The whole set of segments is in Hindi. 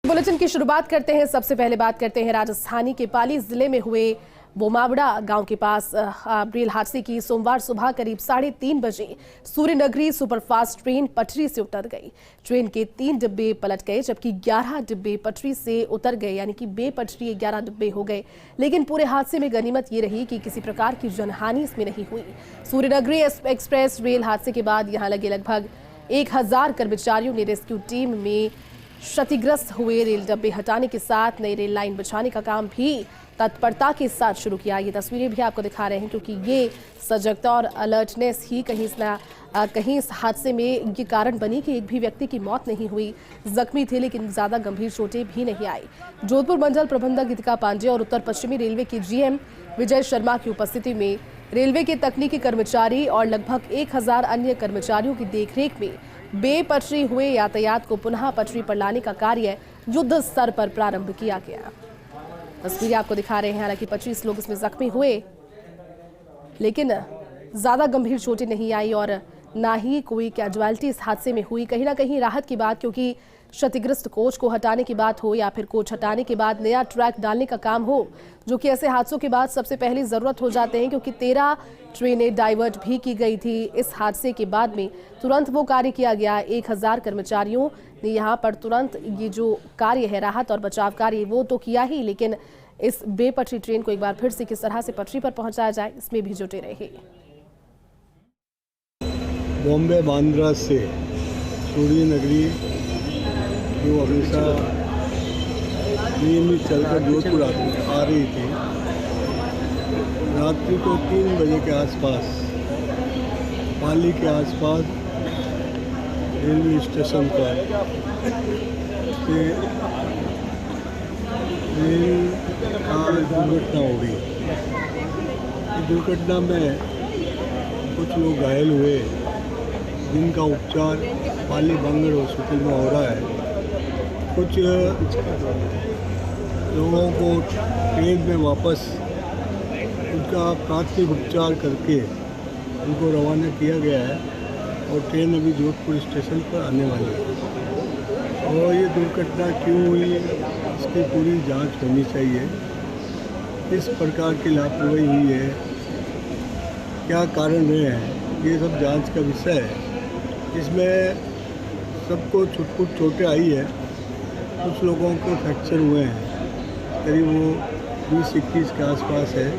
बुलेटिन की शुरुआत करते हैं। सबसे पहले बात करते हैं राजस्थानी के पाली जिले में हुए बोमावड़ा गांव के पास रेल हादसे की। सोमवार सुबह करीब 3:30 बजे सूर्यनगरी सुपरफास्ट ट्रेन पटरी से उतर गई। ट्रेन के 3 डिब्बे पलट गए जबकि 11 डिब्बे पटरी से उतर गए, यानी कि बेपटरी 11 डिब्बे हो गए। लेकिन पूरे हादसे में गनीमत ये रही कि किसी प्रकार की जनहानि इसमें नहीं हुई। सूर्यनगरी एक्सप्रेस रेल हादसे के बाद यहां लगे लगभग 1000 कर्मचारियों ने रेस्क्यू टीम में क्षतिग्रस्त हुए रेल डब्बे हटाने के साथ नई रेल लाइन बिछाने का काम भी तत्परता के साथ शुरू किया। ये तस्वीरें भी आपको दिखा रहे हैं क्योंकि ये सजगता और अलर्टनेस ही कहीं इस हादसे में ये कारण बनी कि एक भी व्यक्ति की मौत नहीं हुई। जख्मी थे लेकिन ज्यादा गंभीर चोटें भी नहीं आई। जोधपुर मंडल प्रबंधक गीतिका पांडे और उत्तर पश्चिमी रेलवे के जीएम विजय शर्मा की उपस्थिति में रेलवे के तकनीकी कर्मचारी और लगभग 1000 अन्य कर्मचारियों की देखरेख में बेपटरी हुए यातायात को पुनः पटरी पर लाने का कार्य युद्ध स्तर पर प्रारंभ किया गया। तस्वीरें आपको दिखा रहे हैं। हालांकि 25 लोग इसमें जख्मी हुए लेकिन ज्यादा गंभीर चोटें नहीं आई और ना ही कोई कैजुअलिटी इस हादसे में हुई। कहीं ना कहीं राहत की बात, क्योंकि क्षतिग्रस्त कोच को हटाने की बात हो या फिर कोच हटाने के बाद नया ट्रैक डालने का काम हो, जो कि ऐसे हादसों के बाद सबसे पहली जरूरत हो जाते हैं, क्योंकि 13 ट्रेनें डाइवर्ट भी की गई थी। इस हादसे के बाद में तुरंत वो कार्य किया गया। 1000 कर्मचारियों ने यहाँ पर तुरंत ये जो कार्य है राहत और बचाव कार्य वो तो किया ही, लेकिन इस बेपटरी ट्रेन को एक बार फिर से किस तरह से पटरी पर पहुंचाया जाए इसमें भी जुटे रहे। बॉम्बे बांद्रा से सूर्यनगरी जो हमेशा नियमित चलकर जोधपुर आ रही थी, रात्रि को 3 बजे के आसपास पाली के आसपास रेलवे स्टेशन पर से रेल का दुर्घटना हो गई। इस दुर्घटना में कुछ लोग घायल हुए जिनका उपचार पाली बंगड़ हॉस्पिटल में हो रहा है। कुछ लोगों को ट्रेन में वापस उनका प्राथमिक उपचार करके उनको रवाना किया गया है और ट्रेन अभी जोधपुर स्टेशन पर आने वाली है। और ये दुर्घटना क्यों हुई इसकी पूरी जांच होनी चाहिए। किस प्रकार की लापरवाही हुई है, क्या कारण रहे हैं, ये सब जांच का विषय है। इसमें सबको छुटपुट चोटें आई है, कुछ लोगों को फ्रैक्चर हुए हैं, करीब वो 20-21 के आसपास है।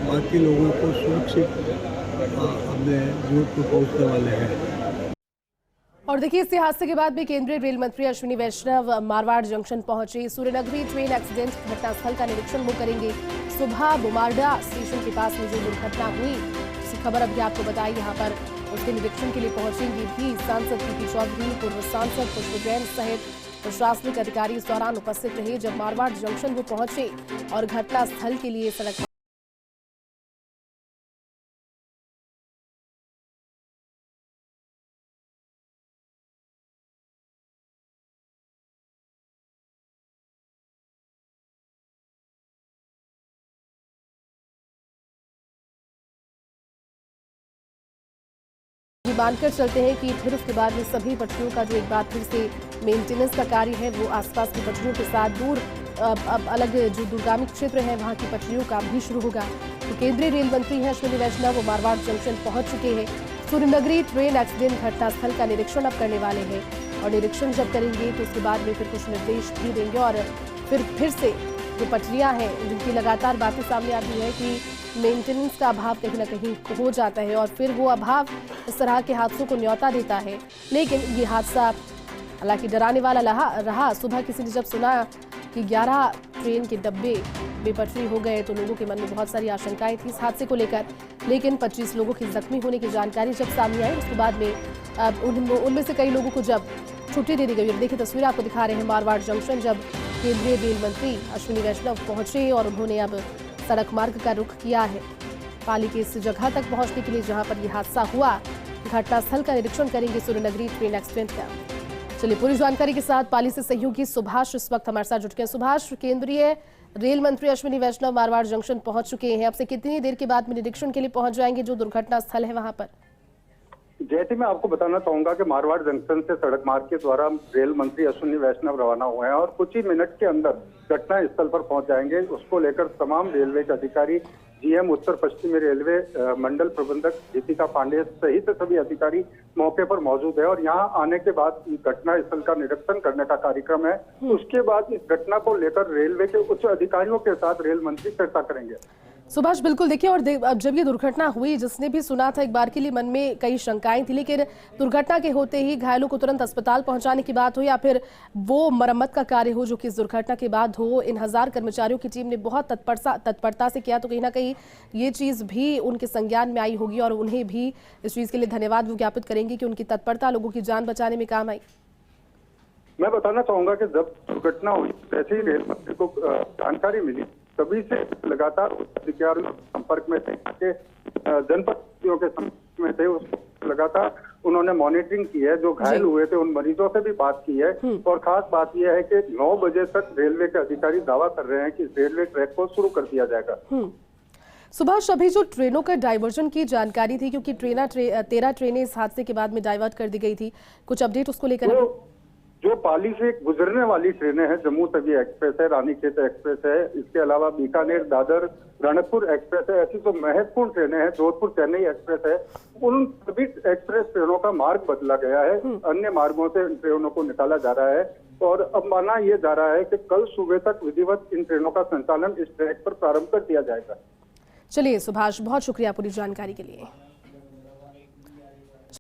बाकी लोगों को सुरक्षित अपने जोधपुर पहुँचने वाले हैं। और देखिए, इस हादसे के बाद भी केंद्रीय रेल मंत्री अश्विनी वैष्णव मारवाड़ जंक्शन पहुंचे। सूर्यनगरी ट्रेन एक्सीडेंट घटनास्थल का निरीक्षण वो करेंगे। सुबह बोमावड़ा स्टेशन के पास में जो दुर्घटना हुई उसकी खबर अभी आपको बताई, यहाँ पर उसके निरीक्षण के लिए पहुंचेंगे भी सांसद पीपी चौधरी, पूर्व सांसद पुष्प जैन सहित प्रशासनिक अधिकारी इस दौरान उपस्थित रहे जब मारवाड़ जंक्शन वो पहुंचे और घटनास्थल के लिए सड़क मानकर चलते हैं कि फिर उसके बाद में सभी पटरियों का जो एक बार फिर से मेंटेनेंस का कार्य है वो आसपास की पटरियों के साथ दूर अब अलग जो दूरगामी क्षेत्र है वहां की पटरियों का भी शुरू होगा। तो केंद्रीय रेल मंत्री हैं अश्विनी वैष्णव, वो मारवाड़ जंक्शन पहुंच चुके हैं। सूर्यनगरी ट्रेन एक्सीडेंट घटनास्थल का निरीक्षण अब करने वाले हैं और निरीक्षण जब करेंगे तो उसके बाद में फिर कुछ निर्देश भी देंगे और फिर से जो पटरियां हैं जिनकी लगातार बातें सामने आ रही है कि मेंटेनेंस का अभाव कहीं ना कहीं हो जाता है और फिर वो अभाव इस तरह के हादसों को न्योता देता है। लेकिन ये हादसा हालांकि डराने वाला रहा। सुबह किसी ने जब सुना कि 11 ट्रेन के डब्बे बेपटरी हो गए तो लोगों के मन में बहुत सारी आशंकाएं थी इस हादसे को लेकर, लेकिन 25 लोगों के जख्मी होने की जानकारी जब सामने आई उसके बाद में उनमें से कई लोगों को जब छुट्टी दे दी गई। देखिए, तस्वीर आपको दिखा रहे हैं मारवाड़ जंक्शन जब केंद्रीय रेल मंत्री अश्विनी वैष्णव पहुंचे और उन्होंने अब सड़क मार्ग का रुख किया है पाली के इस जगह तक पहुंचने के लिए जहां पर यह हादसा हुआ। घटनास्थल का निरीक्षण करेंगे सूर्यनगरी ट्रेन एक्सीडेंट का। चलिए, पूरी जानकारी के साथ पाली से सहयोगी सुभाष इस वक्त हमारे साथ जुट गए। सुभाष, केंद्रीय रेल मंत्री अश्विनी वैष्णव मारवाड़ जंक्शन पहुंच चुके हैं, अब से कितनी देर के बाद में निरीक्षण के लिए पहुंच जाएंगे जो दुर्घटना स्थल है वहां पर? जैसे मैं आपको बताना चाहूंगा कि मारवाड़ जंक्शन से सड़क मार्ग के द्वारा रेल मंत्री अश्विनी वैष्णव रवाना हुए हैं और कुछ ही मिनट के अंदर घटना स्थल पर पहुंच जाएंगे। उसको लेकर तमाम रेलवे के अधिकारी, जीएम उत्तर पश्चिमी रेलवे मंडल प्रबंधक दीपिका पांडे सहित सभी अधिकारी मौके पर मौजूद है और यहाँ आने के बाद घटना स्थल का निरीक्षण करने का कार्यक्रम है। उसके बाद इस घटना को लेकर रेलवे के उच्च अधिकारियों के साथ रेल मंत्री चर्चा करेंगे। सुभाष, बिल्कुल देखिए, और अब जब ये दुर्घटना हुई, जिसने भी सुना था एक बार के लिए मन में कई शंकाएं थी, लेकिन दुर्घटना के होते ही घायलों को तुरंत अस्पताल पहुंचाने की बात हो या फिर वो मरम्मत का कार्य हो जो कि इस दुर्घटना के बाद हो, इन 1000 कर्मचारियों की टीम ने बहुत तत्परता से किया, तो कहीं ना कहीं ये चीज़ भी उनके संज्ञान में आई होगी और उन्हें भी इस चीज़ के लिए धन्यवाद वो ज्ञापित करेंगे कि उनकी तत्परता लोगों की जान बचाने में काम आई। मैं बताना चाहूंगा कि जब दुर्घटना हुई जैसे ही रेल मंत्री को जानकारी मिली तभी से लगातार अधिकारियों के संपर्क में थे, जनप्रतिनिधियों के संपर्क में थे। उसको लगातार उन्होंने मॉनिटरिंग की है। जो घायल हुए थे उन मरीजों से भी बात की है और खास बात यह है कि 9 बजे तक रेलवे के अधिकारी दावा कर रहे हैं कि रेलवे ट्रैक को शुरू कर दिया जाएगा। सुभाष, अभी जो ट्रेनों का डाइवर्जन की जानकारी थी, क्योंकि 13 ट्रेनें इस हादसे के बाद में डाइवर्ट कर दी गई थी, कुछ अपडेट उसको लेकर? जो पाली से गुजरने वाली ट्रेनें हैं, जम्मू तवी एक्सप्रेस है, रानीखेत एक्सप्रेस है, इसके अलावा बीकानेर दादर रणकपुर एक्सप्रेस है, ऐसी जो महत्वपूर्ण ट्रेनें हैं, जोधपुर चेन्नई एक्सप्रेस है, उन सभी एक्सप्रेस ट्रेनों का मार्ग बदला गया है। अन्य मार्गों से इन ट्रेनों को निकाला जा रहा है और अब माना यह जा रहा है कि कल सुबह तक विधिवत इन ट्रेनों का संचालन इस ट्रैक पर प्रारंभ कर दिया जाएगा। चलिए सुभाष, बहुत शुक्रिया पूरी जानकारी के लिए।